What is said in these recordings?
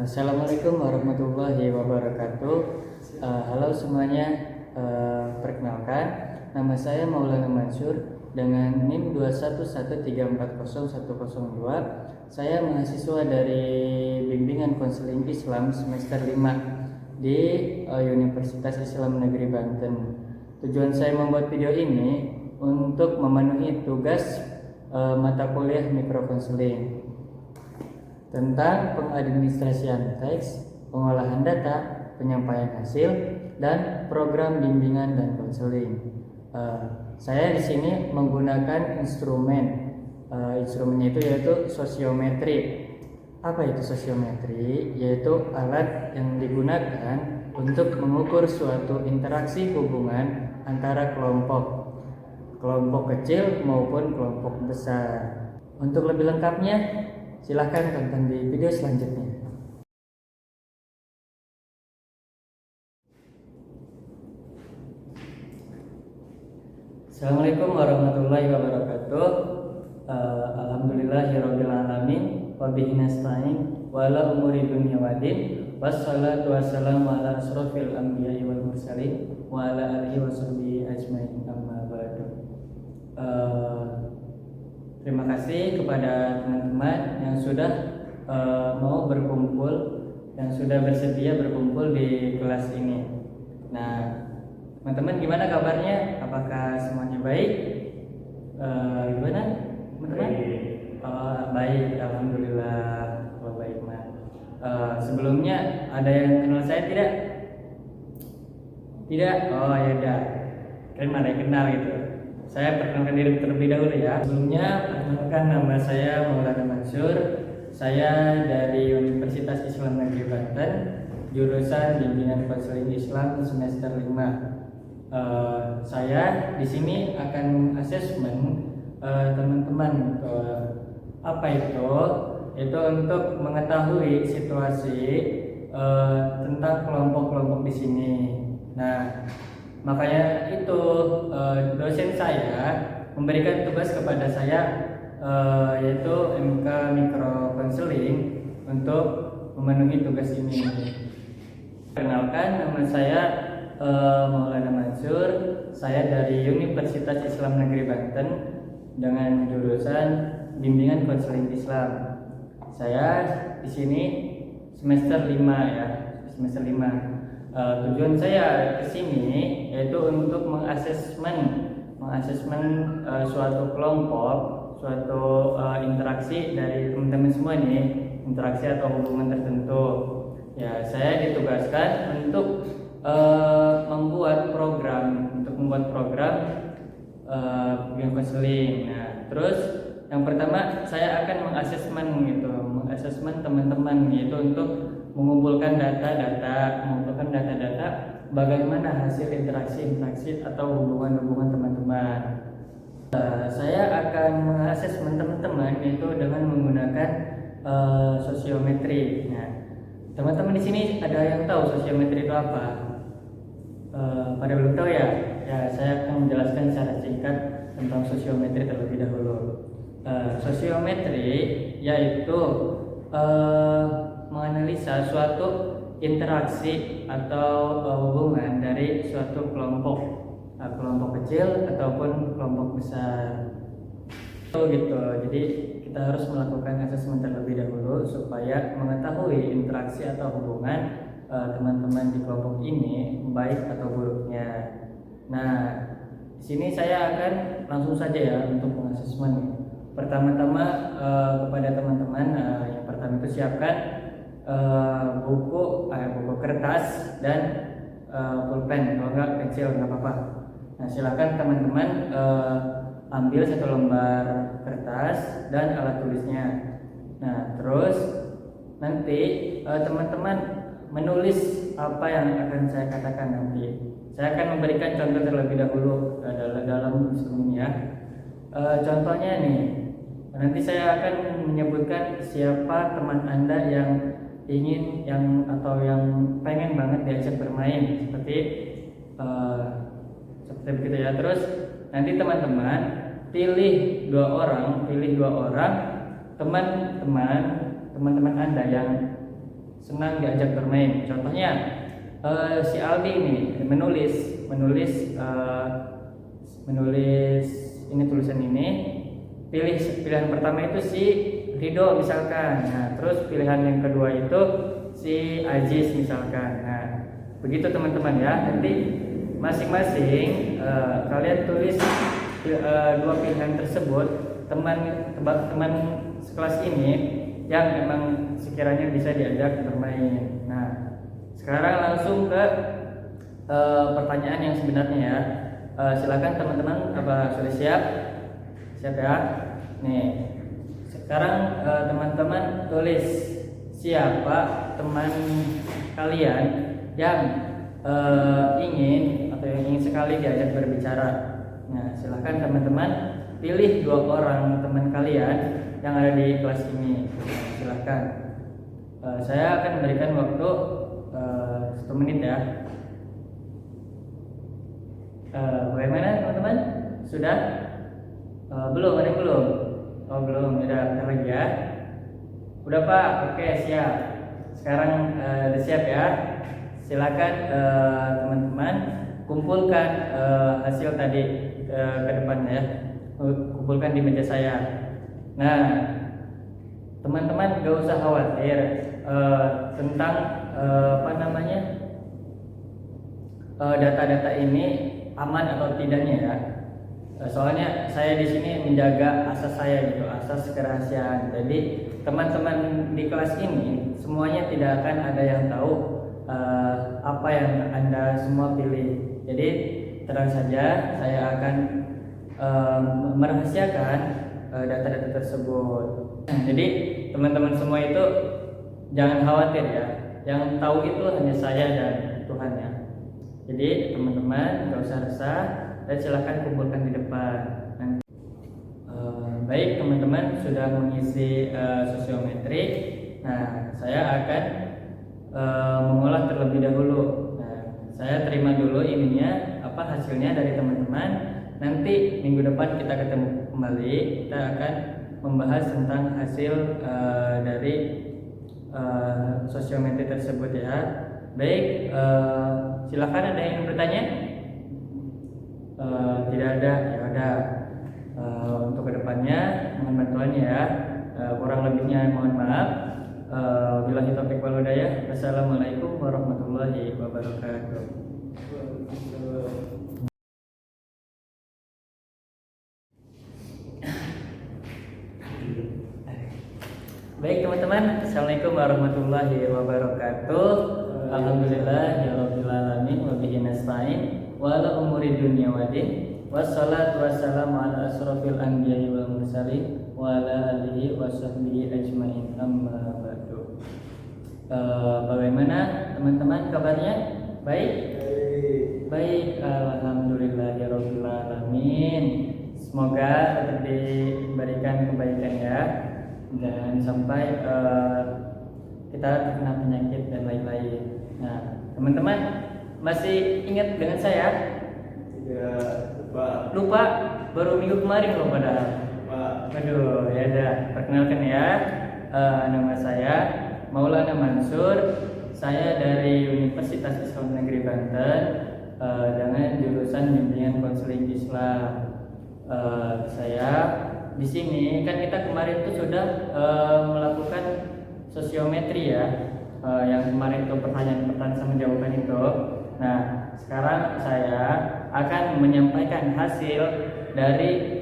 Assalamualaikum warahmatullahi wabarakatuh. Halo semuanya, perkenalkan nama saya Maulana Mansur dengan NIM 211340102. Saya mahasiswa dari Bimbingan Konseling Islam semester 5 di Universitas Islam Negeri Banten. Tujuan saya membuat video ini untuk memenuhi tugas mata kuliah mikrokonseling tentang pengadministrasian teks, pengolahan data, penyampaian hasil, dan program bimbingan dan konseling. Saya di sini menggunakan instrumennya itu yaitu sosiometri. Apa itu sosiometri? Yaitu alat yang digunakan untuk mengukur suatu interaksi hubungan antara kelompok kecil maupun kelompok besar. Untuk lebih lengkapnya, silahkan tonton di video selanjutnya. Assalamualaikum warahmatullahi wabarakatuh. Alhamdulillahirabbil alamin wa bihi nasta'in wa ala umuri dunya waddin. Wassalatu wassalamu ala asrofil anbiya'i wal mursalin wa ala alihi washabihi ajmain, amma ba'du. Terima kasih kepada teman-teman yang sudah mau berkumpul, yang sudah bersedia berkumpul di kelas ini. Nah, teman-teman gimana kabarnya? Apakah semuanya baik? Gimana, teman-teman? Baik, alhamdulillah. Baik, Mas. Sebelumnya ada yang kenal saya tidak? Tidak? Oh ya udah. Kalian ada yang kenal gitu. Saya perkenalkan diri terlebih dahulu ya. Sebelumnya, perkenalkan nama saya Maulana Mansur. Saya dari Universitas Islam Negeri Banten, jurusan Bimbingan Konseling Islam semester 5. Saya di sini akan asesmen teman-teman. Apa itu? Itu untuk mengetahui situasi tentang kelompok-kelompok di sini. Nah, makanya itu dosen saya memberikan tugas kepada saya yaitu MK Mikro Konseling untuk memenuhi tugas ini. Perkenalkan, nama saya Maulana Mansur. Saya dari Universitas Islam Negeri Banten dengan jurusan Bimbingan Konseling Islam. Saya di sini semester 5 ya, semester 5. Tujuan saya ke sini yaitu untuk mengasesmen suatu kelompok, suatu interaksi dari teman-teman semua nih, interaksi atau hubungan tertentu. Ya, saya ditugaskan untuk membuat program bimbingan konseling. Nah, terus yang pertama saya akan mengasesmen teman-teman, yaitu untuk mengumpulkan data-data bagaimana hasil interaksi atau hubungan teman-teman. Saya akan mengasesmen teman-teman yaitu dengan menggunakan sosiometri. Nah, teman-teman di sini ada yang tahu sosiometri itu apa? Pada belum tahu ya? Ya, saya akan menjelaskan secara singkat tentang sosiometri terlebih dahulu. Sosiometri yaitu menganalisa suatu interaksi atau hubungan dari suatu kelompok kecil ataupun kelompok besar. Gitu. Jadi kita harus melakukan asesmen terlebih dahulu supaya mengetahui interaksi atau hubungan teman-teman di kelompok ini baik atau buruknya. Nah, di sini saya akan langsung saja ya untuk mengasesmen. Pertama-tama kepada teman-teman, yang pertama itu siapkan buku kertas dan pulpen, kalau enggak pensil nggak apa-apa. Nah, silakan teman-teman ambil satu lembar kertas dan alat tulisnya. Nah, terus nanti teman-teman menulis apa yang akan saya katakan nanti. Saya akan memberikan contoh terlebih dahulu dalam instrumen ya. Contohnya nih, nanti saya akan menyebutkan siapa teman Anda yang ingin yang pengen banget diajak bermain seperti begitu ya. Terus nanti teman-teman pilih dua orang teman-teman Anda yang senang diajak bermain. Contohnya si Aldi ini menulis ini tulisan ini. Pilihan pertama itu si Rido misalkan. Nah, terus pilihan yang kedua itu si Aziz misalkan. Nah, begitu teman-teman ya. Nanti masing-masing kalian tulis dua pilihan tersebut teman sekelas ini yang memang sekiranya bisa diajak bermain. Nah, sekarang langsung ke pertanyaan yang sebenarnya ya. Silakan teman-teman, apa sudah siap? Siap ya? Nih, sekarang teman-teman tulis siapa teman kalian yang ingin sekali diajak berbicara. Nah, silakan teman-teman pilih dua orang teman kalian yang ada di kelas ini. Silakan. Saya akan memberikan waktu 1 menit ya. Bagaimana teman-teman? Sudah? Belum, ada yang belum? Oh belum, udah lagi ya. Udah Pak, oke siap. Sekarang udah siap ya. Silakan teman-teman kumpulkan hasil tadi ke depan ya. Kumpulkan di meja saya. Nah, teman-teman gak usah khawatir tentang data-data ini aman atau tidaknya ya. Soalnya saya di sini menjaga asas saya gitu, asas kerahasiaan. Jadi teman-teman di kelas ini semuanya tidak akan ada yang tahu apa yang Anda semua pilih. Jadi terang saja saya akan merahasiakan data-data tersebut. Jadi teman-teman semua itu jangan khawatir ya. Yang tahu itu hanya saya dan Tuhan ya. Jadi teman-teman gak usah resah dan silakan kumpulkan di depan. Baik teman-teman sudah mengisi sosiometri. Nah, saya akan mengolah terlebih dahulu. Nah, saya terima dulu ininya hasilnya dari teman-teman. Nanti minggu depan kita ketemu kembali. Kita akan membahas tentang hasil dari sosiometri tersebut ya. Baik, silakan ada yang bertanya? Tidak ada, ya udah. Untuk kedepannya mohon bantuannya ya. Kurang lebihnya mohon maaf. Billahi taufiq wal hidayah. Wassalamualaikum warahmatullahi wabarakatuh. Baik teman-teman, assalamualaikum warahmatullahi wabarakatuh. Alhamdulillahirabbil alamin wa bihi nasta'in wa ala umuri dunya waddin. Wassalatu wassalamu ala asrofil anbiya'i wal mursalin wa ala alihi wa sahbihi ajmain, amma ba'du. Bagaimana teman-teman kabarnya? Baik? Baik, alhamdulillahirabbil alamin. Semoga tetap diberikan kebaikan ya. Jangan sampai kita terkena penyakit dan lain-lain. Nah, teman-teman masih ingat dengan saya? Tidak, lupa. Baru minggu kemarin loh padahal. Aduh, ya udah. Perkenalkan ya, nama saya Maulana Mansur. Saya dari Universitas Islam Negeri Banten dengan jurusan bimbingan konseling Islam. Saya di sini kan kita kemarin itu sudah melakukan sosiometri ya, yang kemarin itu pertanyaan sama jawaban itu. Nah, sekarang saya akan menyampaikan hasil dari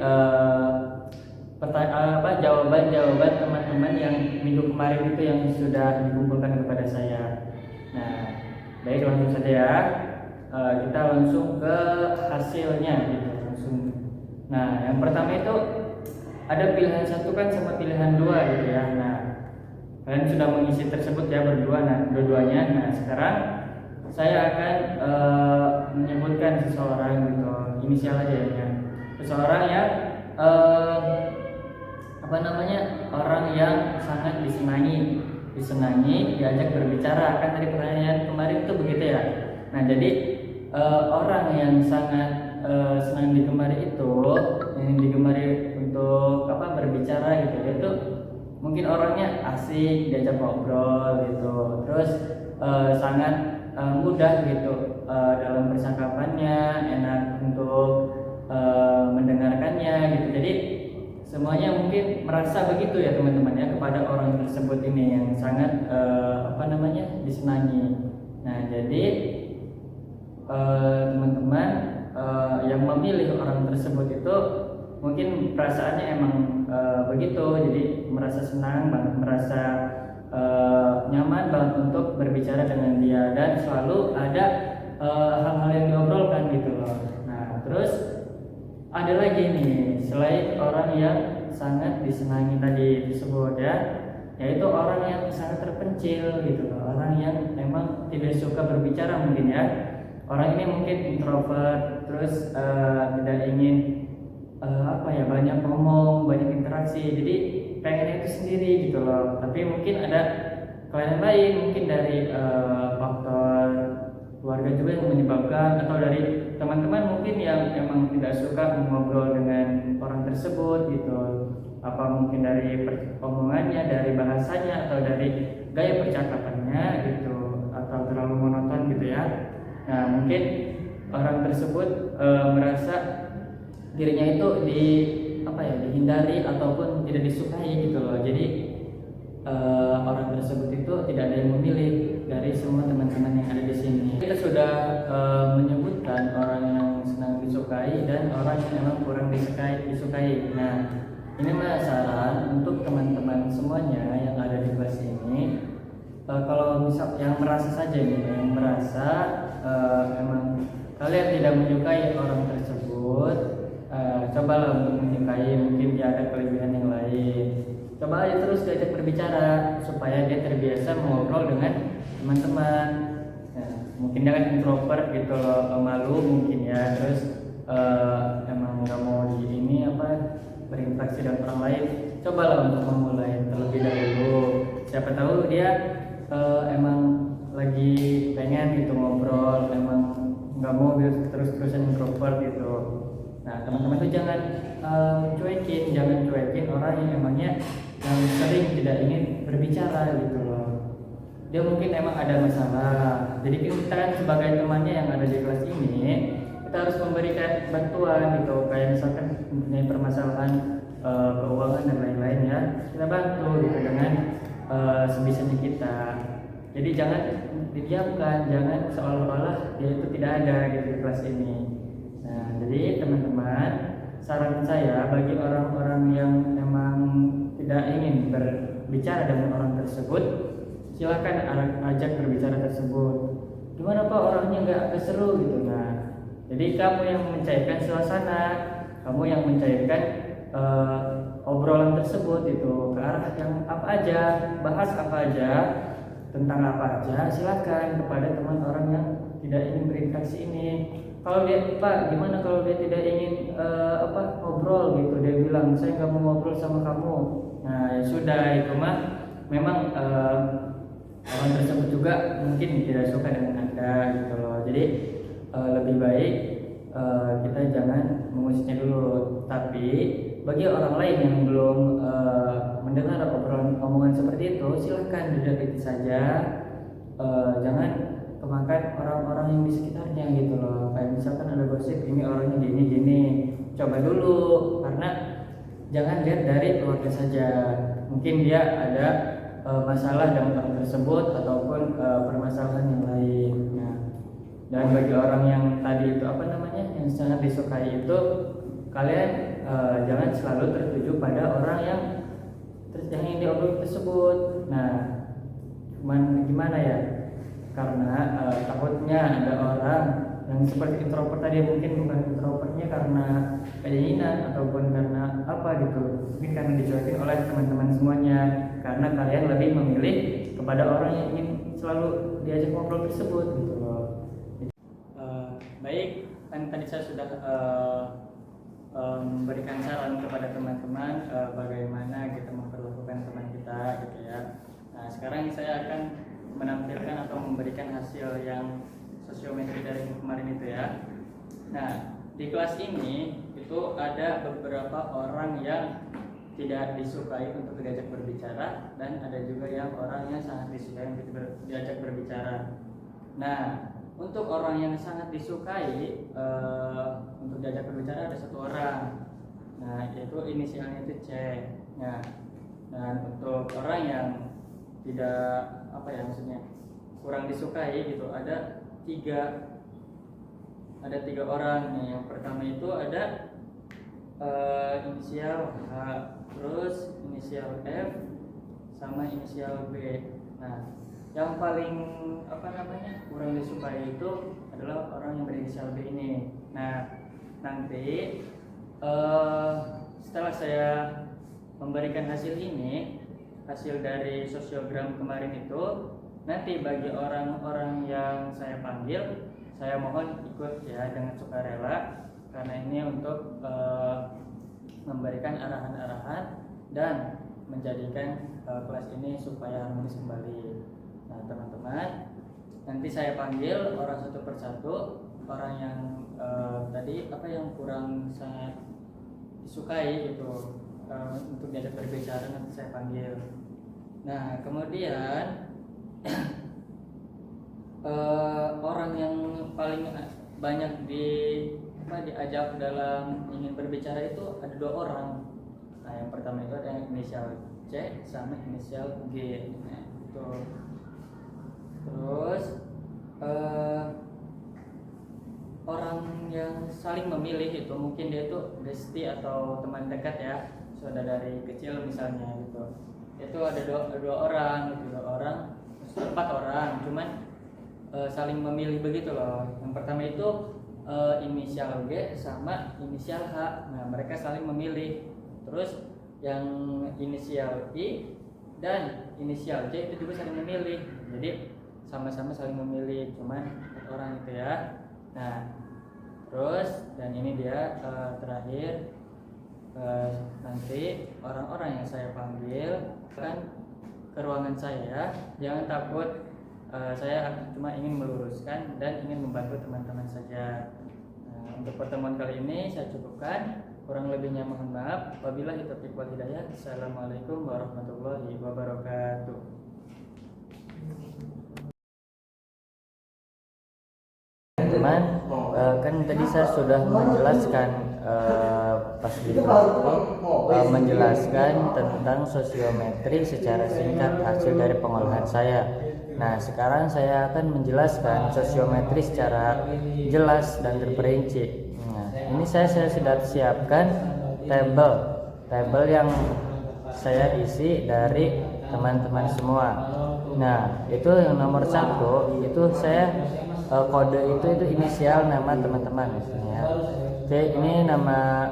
jawaban-jawaban teman-teman yang minggu kemarin itu yang sudah dikumpulkan kepada saya. Nah, baik langsung saja ya. Kita langsung ke hasilnya gitu langsung. Nah, yang pertama itu ada pilihan 1 kan sama pilihan 2 gitu ya. Nah, kalian sudah mengisi tersebut ya berdua, dua-duanya. Nah, sekarang saya akan menyebutkan seseorang gitu, inisial aja ya. Seseorang yang orang yang sangat disenangi diajak berbicara. Kan tadi pertanyaan kemarin itu begitu ya. Nah, jadi orang yang sangat senang digemari itu yang digemari untuk apa berbicara gitu, dia tuh mungkin orangnya asik diajak ngobrol gitu, terus sangat mudah gitu dalam percakapannya, enak untuk mendengarkannya gitu. Jadi semuanya mungkin merasa begitu ya teman-teman ya kepada orang tersebut ini yang sangat disenangi. Nah jadi teman-teman yang memilih orang tersebut itu mungkin perasaannya emang begitu, jadi merasa senang banget, merasa nyaman banget untuk berbicara dengan dia, dan selalu ada hal-hal yang diobrolkan gitu loh. Nah terus ada lagi nih selain orang yang sangat disenangi tadi tersebut ya, yaitu orang yang sangat terpencil gitu loh, orang yang memang tidak suka berbicara mungkin ya. Orang ini mungkin introvert, terus tidak ingin banyak ngomong, banyak interaksi, jadi pengen itu sendiri gitu loh. Tapi mungkin ada kelainan lain, mungkin dari faktor keluarga juga yang menyebabkan, atau dari teman-teman mungkin yang emang tidak suka mengobrol dengan orang tersebut gitu. Apa mungkin dari omongannya, dari bahasanya, atau dari gaya percakapannya gitu, atau terlalu monoton gitu ya. Nah mungkin orang tersebut merasa dirinya itu dihindari ataupun tidak disukai gitu loh. Jadi orang tersebut itu tidak ada yang memilih dari semua teman-teman yang ada di sini. Kita sudah menyebutkan orang yang senang disukai dan orang yang memang kurang disukai. Nah ini saran untuk teman-teman semuanya yang ada di kelas ini. Kalau misal yang merasa saja nih, yang merasa emang kalian tidak menyukai orang tersebut, cobalah untuk menyukai, mungkin dia ada kelebihan yang lain. Coba aja terus diajak berbicara supaya dia terbiasa mengobrol dengan teman-teman. Nah, mungkin dia kan introvert gitu loh, malu mungkin ya, terus emang nggak mau berinteraksi dengan orang lain. Cobalah untuk memulai terlebih dahulu. Siapa tahu dia emang lagi pengen gitu ngobrol, emang nggak mau terus-terusan introvert gitu. Nah teman-teman tuh jangan cuekin orang yang emangnya yang sering tidak ingin berbicara gitu loh. Dia mungkin emang ada masalah, jadi kita kan sebagai temannya yang ada di kelas ini, kita harus memberikan bantuan gitu. Kayak misalkan mempunyai permasalahan keuangan dan lain-lain ya, kita bantu gitu dengan sebisanya kita. Jadi jangan didiamkan, jangan seolah-olah dia itu tidak ada gitu di kelas ini. Nah jadi teman-teman, saran saya bagi orang-orang yang memang tidak ingin berbicara dengan orang tersebut, silakan ajak berbicara tersebut. Gimana Pak, orangnya nggak seru gitu. Nah jadi kamu yang mencairkan suasana, kamu yang mencairkan obrolan tersebut itu ke arah yang apa aja, bahas apa aja, tentang apa aja, silakan kepada teman orang yang tidak ingin berinteraksi ini. Kalau dia, Pak, gimana kalau dia tidak ingin ngobrol gitu, dia bilang saya nggak mau ngobrol sama kamu. Nah ya sudah, itu mah memang orang tersebut juga mungkin tidak suka dengan Anda gitu loh. Jadi lebih baik kita jangan mengusirnya dulu. Tapi bagi orang lain yang belum mendengar omongan seperti itu, silahkan didekati saja. Jangan kemakan orang-orang yang di sekitarnya gitu loh. Kayak misalkan ada gosip ini orangnya gini, coba dulu, karena jangan lihat dari keluarga saja. Mungkin dia ada masalah dengan orang tersebut ataupun permasalahan yang lain. Nah, dan bagi orang yang tadi itu yang sangat disukai itu, kalian jangan selalu tertuju pada orang yang ingin diobrol tersebut. Nah, gimana ya? Karena takutnya ada orang yang seperti introvert tadi, mungkin bukan introvertnya karena keinginan ataupun karena apa gitu, mungkin karena dicuekin oleh teman-teman semuanya, karena kalian lebih memilih kepada orang yang ingin selalu diajak ngobrol tersebut gitu loh. Baik, kan tadi saya sudah memberikan saran kepada teman-teman bagaimana kita memperlakukan teman kita gitu ya. Nah sekarang saya akan menampilkan atau memberikan hasil yang sosiometri dari kemarin itu ya. Nah di kelas ini itu ada beberapa orang yang tidak disukai untuk diajak berbicara, dan ada juga yang orang yang sangat disukai untuk diajak berbicara. Nah, untuk orang yang sangat disukai untuk diajak berbicara ada satu orang. Nah, yaitu inisialnya itu C. Nah, dan untuk orang yang tidak maksudnya kurang disukai gitu ada tiga orang nih. Yang pertama itu ada inisial H, terus inisial F, sama inisial B. Nah, yang paling kurang disukai itu adalah orang yang berinisial B ini. Nah, nanti setelah saya memberikan hasil ini, hasil dari sosiogram kemarin itu, nanti bagi orang-orang yang saya panggil, saya mohon ikut ya dengan sukarela, karena ini untuk memberikan arahan-arahan dan menjadikan kelas ini supaya harmonis kembali. Nah, teman-teman, nanti saya panggil orang satu persatu, orang yang tadi yang kurang sangat disukai gitu untuk diajak berbicara, nanti saya panggil. Nah, kemudian orang yang paling banyak diajak dalam ingin berbicara itu ada 2 orang. Nah, yang pertama itu ada yang inisial C sama inisial G. Nah, itu. Terus orang yang saling memilih itu mungkin dia itu bestie atau teman dekat ya, sudah dari kecil misalnya gitu. Itu ada dua orang gitu, 4 orang, cuman saling memilih begitu loh. Yang pertama itu inisial G sama inisial H. Nah, mereka saling memilih. Terus yang inisial I dan inisial J itu juga saling memilih. Jadi sama-sama saling memilih, cuman 4 orang itu ya. Nah, terus dan ini dia terakhir, nanti orang-orang yang saya panggil kan ke ruangan saya ya. Jangan takut, saya cuma ingin meluruskan dan ingin membantu teman-teman saja. Nah, untuk pertemuan kali ini saya cukupkan, kurang lebihnya mohon maaf. Wabillahi taufiq wal hidayah. Assalamualaikum warahmatullahi wabarakatuh. Teman, kan tadi saya sudah menjelaskan pas di kelas itu menjelaskan tentang sosiometri secara singkat hasil dari pengolahan saya. Nah, sekarang saya akan menjelaskan sosiometri secara jelas dan terperinci. Nah, ini saya sudah siapkan tabel yang saya isi dari teman-teman semua. Nah, itu yang nomor 1 itu saya kode itu inisial nama teman-teman misalnya. Oke, ini nama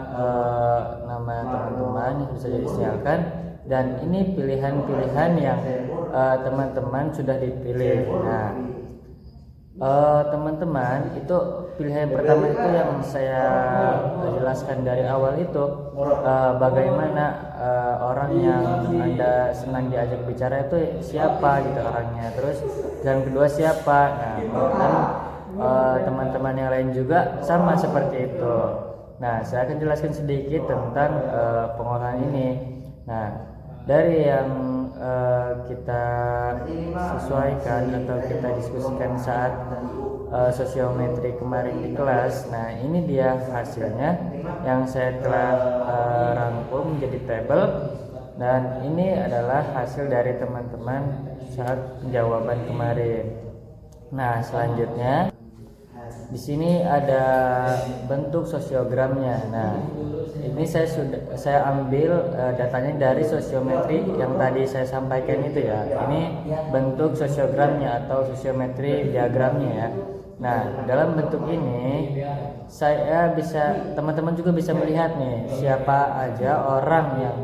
teman-teman yang bisa diinisialkan, dan ini pilihan-pilihan yang teman-teman sudah dipilih. Nah, teman-teman itu pilihan pertama itu yang saya jelaskan dari awal itu, bagaimana orang yang Anda senang diajak bicara itu siapa gitu orangnya. Terus yang kedua siapa. Nah, teman-teman yang lain juga sama seperti itu. Nah, saya akan jelaskan sedikit tentang pengolahan ini. Nah, dari yang kita sesuaikan atau kita diskusikan saat sosiometri kemarin di kelas. Nah, ini dia hasilnya yang saya telah rangkum menjadi tabel, dan ini adalah hasil dari teman-teman saat penjawaban kemarin. Nah, selanjutnya di sini ada bentuk sosiogramnya. Nah, ini saya ambil datanya dari sosiometri yang tadi saya sampaikan itu ya. Ini bentuk sosiogramnya atau sosiometri diagramnya ya. Nah, dalam bentuk ini teman-teman juga bisa melihat nih siapa aja orang yang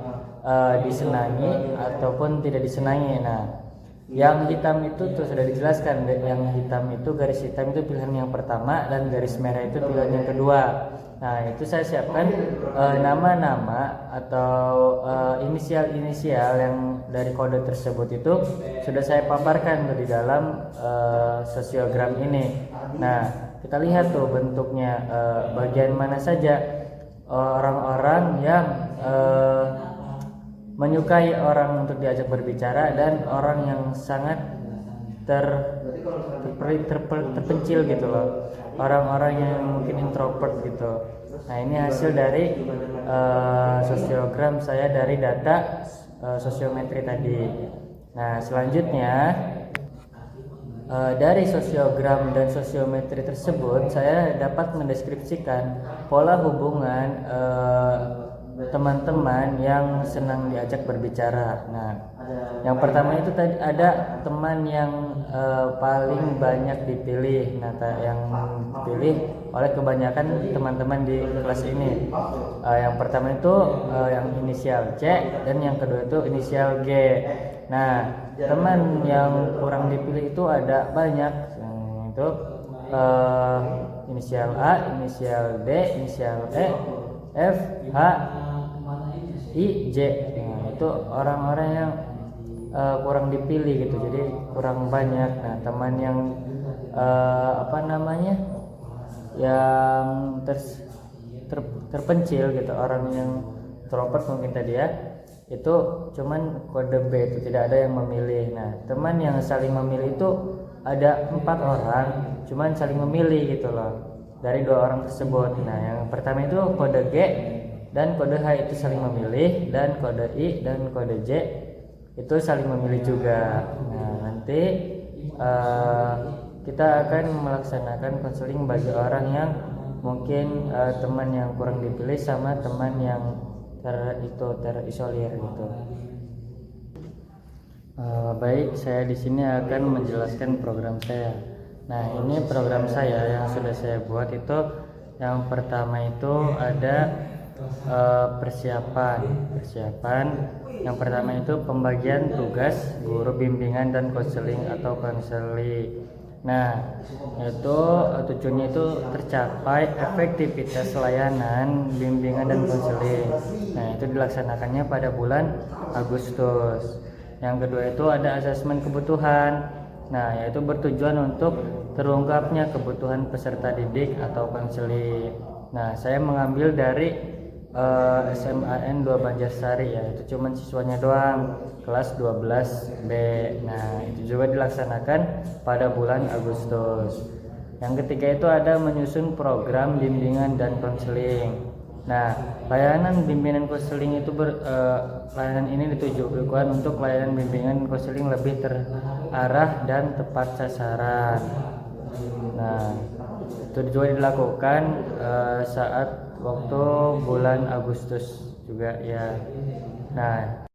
disenangi ataupun tidak disenangi. Nah, yang hitam itu tuh sudah dijelaskan. Yang hitam itu, garis hitam itu pilihan yang pertama, dan garis merah itu pilihan yang kedua. Nah, itu saya siapkan nama-nama atau inisial-inisial yang dari kode tersebut itu sudah saya paparkan di dalam sosiogram ini. Nah, kita lihat tuh bentuknya, bagian mana saja orang-orang yang menyukai orang untuk diajak berbicara dan orang yang sangat terpencil gitu loh, orang-orang yang mungkin introvert gitu. Nah, ini hasil dari sosiogram saya dari data sosiometri tadi. Nah, selanjutnya dari sosiogram dan sosiometri tersebut saya dapat mendeskripsikan pola hubungan teman-teman yang senang diajak berbicara. Nah, yang pertama itu tadi ada teman yang paling banyak dipilih. Nah, yang dipilih oleh kebanyakan teman-teman di kelas ini. Yang pertama itu yang inisial C dan yang kedua itu inisial G. Nah, teman yang kurang dipilih itu ada banyak. Itu inisial A, inisial D, inisial E, F, H, I, J. Nah, itu orang-orang yang kurang dipilih gitu, jadi kurang banyak. Nah, teman yang yang terpencil gitu, orang yang introvert mungkin tadi ya, itu cuman kode B, itu tidak ada yang memilih. Nah, teman yang saling memilih itu ada 4 orang, cuman saling memilih gitu loh dari 2 orang tersebut. Nah, yang pertama itu kode G dan kode H itu saling memilih, dan kode I dan kode J itu saling memilih juga. Nah, nanti kita akan melaksanakan konseling bagi orang yang mungkin teman yang kurang dipilih sama teman yang terisolir gitu. Baik, saya di sini akan menjelaskan program saya. Nah, ini program saya yang sudah saya buat itu. Yang pertama itu ada persiapan. Yang pertama itu pembagian tugas guru bimbingan dan konseling atau konseli. Nah, itu tujuannya itu tercapai efektivitas layanan bimbingan dan konseling. Nah, itu dilaksanakannya pada bulan Agustus. Yang kedua itu ada asesmen kebutuhan. Nah, yaitu bertujuan untuk terungkapnya kebutuhan peserta didik atau konseling. Nah, saya mengambil dari SMAN 2 Banjarsari ya, itu cuman siswanya doang, kelas 12B. Nah, itu juga dilaksanakan pada bulan Agustus. Yang ketiga itu ada menyusun program bimbingan dan konseling. Nah, layanan bimbingan konseling itu layanan ini ditujukan untuk layanan bimbingan konseling lebih terarah dan tepat sasaran. Nah, itu juga dilakukan saat waktu bulan Agustus juga ya. Nah,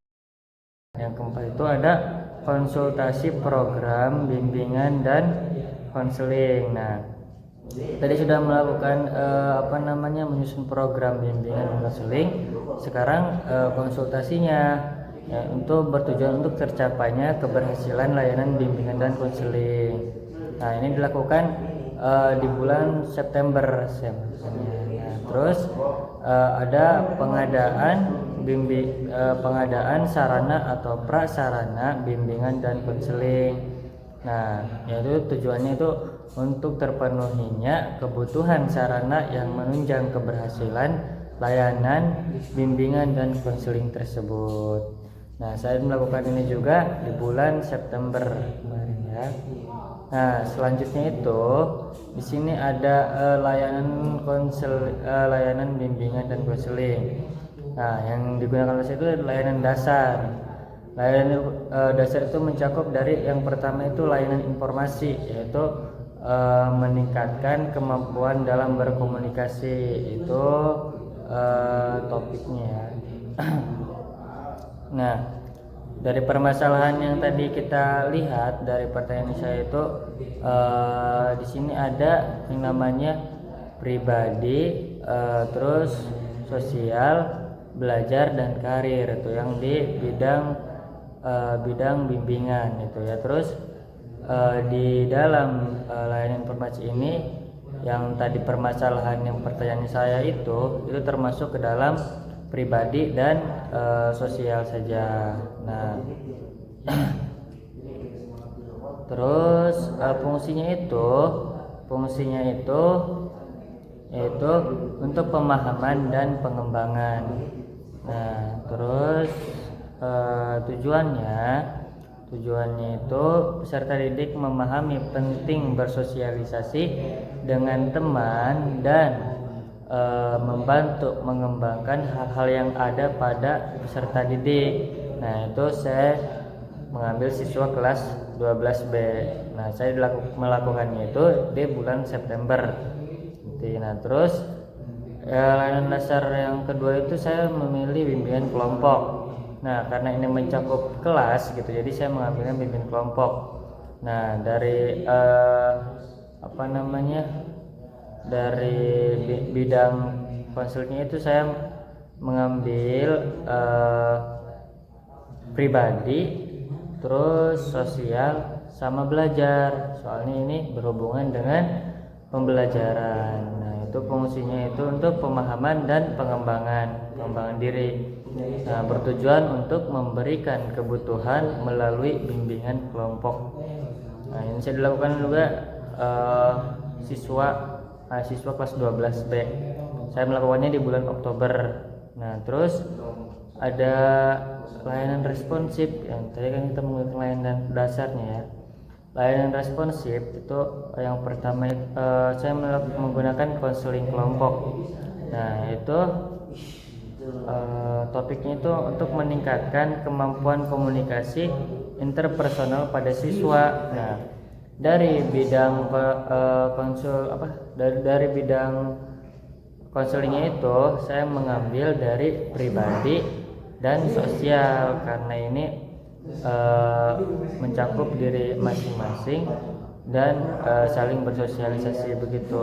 yang keempat itu ada konsultasi program bimbingan dan konseling. Nah, tadi sudah melakukan menyusun program bimbingan dan konseling. Sekarang konsultasinya ya, untuk bertujuan untuk tercapainya keberhasilan layanan bimbingan dan konseling. Nah, ini dilakukan di bulan September. Terus ada pengadaan sarana atau prasarana bimbingan dan konseling. Nah, yaitu tujuannya itu untuk terpenuhinya kebutuhan sarana yang menunjang keberhasilan layanan bimbingan dan konseling tersebut. Nah, saya melakukan ini juga di bulan September kemarin ya. Nah, selanjutnya itu di sini ada layanan bimbingan dan konseling. Nah, yang digunakan itu layanan dasar. Layanan dasar itu mencakup dari yang pertama itu layanan informasi, yaitu meningkatkan kemampuan dalam berkomunikasi, itu topiknya ya. Nah, dari permasalahan yang tadi kita lihat dari pertanyaan saya itu di sini ada yang namanya pribadi, terus sosial, belajar dan karir, itu yang di bidang bimbingan itu ya. Terus di dalam layanan informasi ini yang tadi permasalahan yang pertanyaan saya itu termasuk ke dalam pribadi dan sosial saja. Nah, terus fungsinya itu fungsinya itu yaitu untuk pemahaman dan pengembangan. Nah, terus tujuannya itu peserta didik memahami penting bersosialisasi dengan teman dan membantu mengembangkan hal-hal yang ada pada peserta didik. Nah, itu saya mengambil siswa kelas 12B. Nah, saya melakukannya itu di bulan September. Nah, terus layanan dasar yang kedua itu saya memilih bimbingan kelompok. Nah, karena ini mencakup kelas gitu, jadi saya mengambilnya bimbingan kelompok. Nah, dari dari bidang konselingnya itu saya mengambil pribadi, terus sosial, sama belajar. Soalnya ini berhubungan dengan pembelajaran. Nah, itu fungsinya itu untuk pemahaman dan pengembangan diri. Nah, bertujuan untuk memberikan kebutuhan melalui bimbingan kelompok. Nah, ini saya dilakukan juga siswa kelas 12B. Saya melakukannya di bulan Oktober. Nah, terus ada layanan responsif yang tadi kan kita menggunakan layanan dasarnya ya. Layanan responsif itu yang pertama saya menggunakan konseling kelompok. Nah, itu topiknya itu untuk meningkatkan kemampuan komunikasi interpersonal pada siswa. Nah, dari bidang dari bidang konselingnya itu saya mengambil dari pribadi dan sosial karena ini mencakup diri masing-masing dan saling bersosialisasi begitu.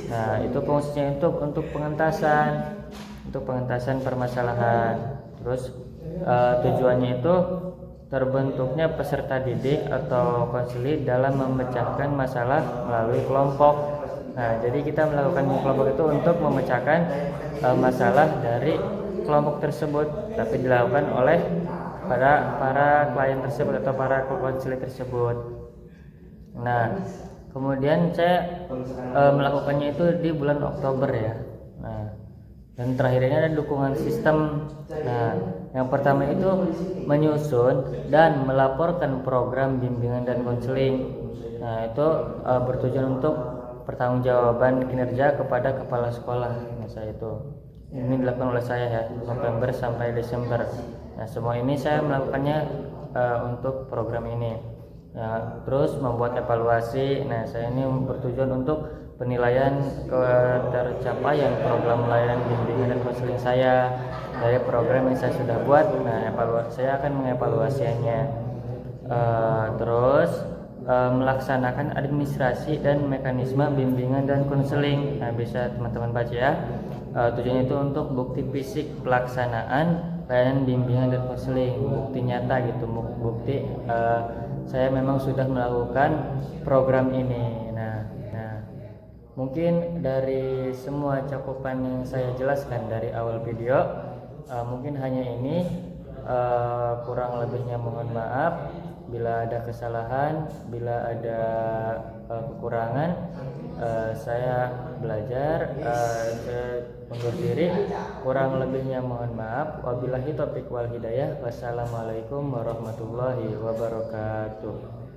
Nah, itu fungsinya untuk pengentasan permasalahan. Terus tujuannya itu terbentuknya peserta didik atau konseling dalam memecahkan masalah melalui kelompok. Nah, jadi kita melakukan kelompok itu untuk memecahkan masalah dari kelompok tersebut, tapi dilakukan oleh para klien tersebut atau para konseling tersebut. Nah, kemudian saya melakukannya itu di bulan Oktober ya. Nah, dan terakhir ini ada dukungan sistem. Nah, yang pertama itu menyusun dan melaporkan program bimbingan dan konseling. Nah, itu bertujuan untuk pertanggungjawaban kinerja kepada kepala sekolah. Nah, saya itu ini dilakukan oleh saya ya, November sampai Desember. Nah, semua ini saya melakukannya untuk program ini. Nah, terus membuat evaluasi. Nah, saya ini bertujuan untuk penilaian tercapaian program layanan bimbingan dan konseling saya dari program yang saya sudah buat. Nah, saya akan mengevaluasinya. Terus melaksanakan administrasi dan mekanisme bimbingan dan konseling. Nah, bisa teman-teman baca ya. Tujuannya itu untuk bukti fisik pelaksanaan layanan bimbingan dan konseling, bukti nyata gitu, bukti saya memang sudah melakukan program ini. Nah, mungkin dari semua cakupan yang saya jelaskan dari awal video, mungkin hanya ini. Kurang lebihnya mohon maaf. Bila ada kesalahan, bila ada kekurangan, saya belajar, saya undur diri. Kurang lebihnya mohon maaf. Wabillahi taufiq wal hidayah. Wassalamualaikum warahmatullahi wabarakatuh.